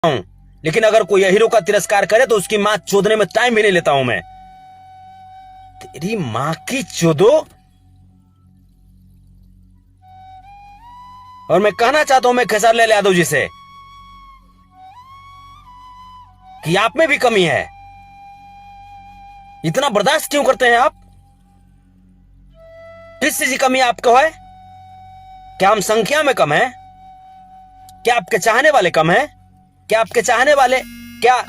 हूं, लेकिन अगर कोई हीरो का तिरस्कार करे तो उसकी मां चोदने में टाइम भी नहीं लेता हूं मैं। तेरी मां की चोदो। और मैं कहना चाहता हूं मैं खेसारीलाल यादव जी से कि आप में भी कमी है। इतना बर्दाश्त क्यों करते हैं आप? किस चीज की कमी आपको है? क्या हम संख्या में कम है? क्या आपके चाहने वाले कम है? क्या आपके चाहने वाले क्या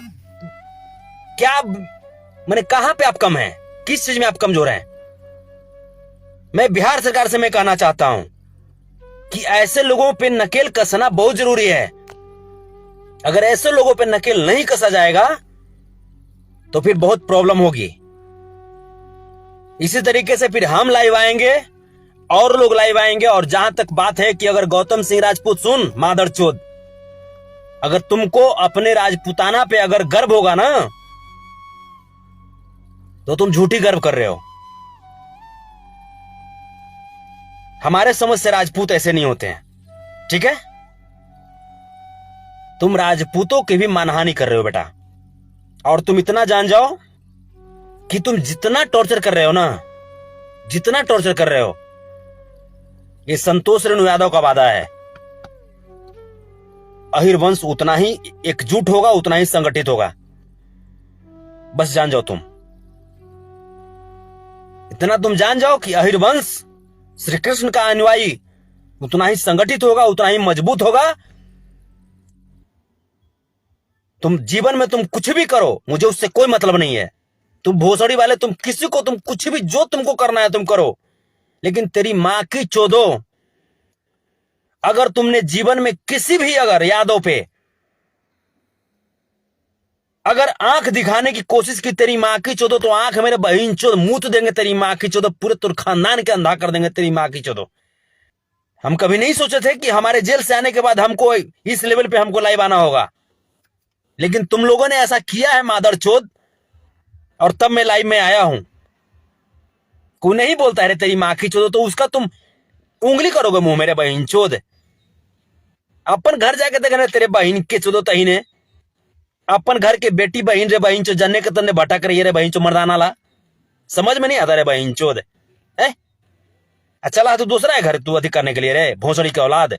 क्या मैंने कहां पे आप कम हैं? किस चीज में आप कमजोर हैं? मैं बिहार सरकार से मैं कहना चाहता हूं कि ऐसे लोगों पे नकेल कसना बहुत जरूरी है। अगर ऐसे लोगों पे नकेल नहीं कसा जाएगा तो फिर बहुत प्रॉब्लम होगी। इसी तरीके से फिर हम लाइव आएंगे और लोग लाइव आएंगे। और जहां तक बात है कि अगर गौतम सिंह राजपूत, सुन मादरचोद, अगर तुमको अपने राजपूताना पे अगर गर्व होगा ना तो तुम झूठी गर्व कर रहे हो। हमारे समझ से राजपूत ऐसे नहीं होते हैं, ठीक है? तुम राजपूतों की भी मानहानि कर रहे हो बेटा। और तुम इतना जान जाओ कि तुम जितना टॉर्चर कर रहे हो ना, जितना टॉर्चर कर रहे हो, ये संतोष रेणु यादव का वादा है। अहिर वंश उतना ही एकजुट होगा, उतना ही संगठित होगा। बस जान जाओ तुम, इतना तुम जान जाओ कि अहिर वंश श्री कृष्ण का अनुयायी उतना ही संगठित होगा, उतना ही मजबूत होगा। तुम जीवन में तुम कुछ भी करो, मुझे उससे कोई मतलब नहीं है। तुम भोसड़ी वाले, तुम किसी को, तुम कुछ भी जो तुमको करना है तुम करो, लेकिन तेरी मां की चोदो, अगर तुमने जीवन में किसी भी अगर यादव पे अगर आंख दिखाने की कोशिश की तेरी मां की चोदो, तो आंख मेरे बहन चोद मूत देंगे तेरी मां की चोदो, पूरे तुर खानदान के अंधा कर देंगे तेरी मां की चोदो। हम कभी नहीं सोचे थे कि हमारे जेल से आने के बाद हमको इस लेवल पे हमको लाइव आना होगा, लेकिन तुम लोगों ने ऐसा किया है मादरचोद, और तब मैं लाइव में आया हूं। कोई नहीं बोलता है तेरी मां की चोदो तो उसका तुम उंगली करोगे मुंह मेरे बहन चोद। अपन घर जाके देखना तेरे बहन के चोदो तही ने, अपन घर के बेटी बहन रे बहन चो जन्ने के तन्ने भटक रही है रे बहन चो मर्दाना ला। समझ में नहीं आता रे बहन चोद है? चला तू दूसरा है घर तू अधिक करने के लिए रे भोसड़ी के औलाद।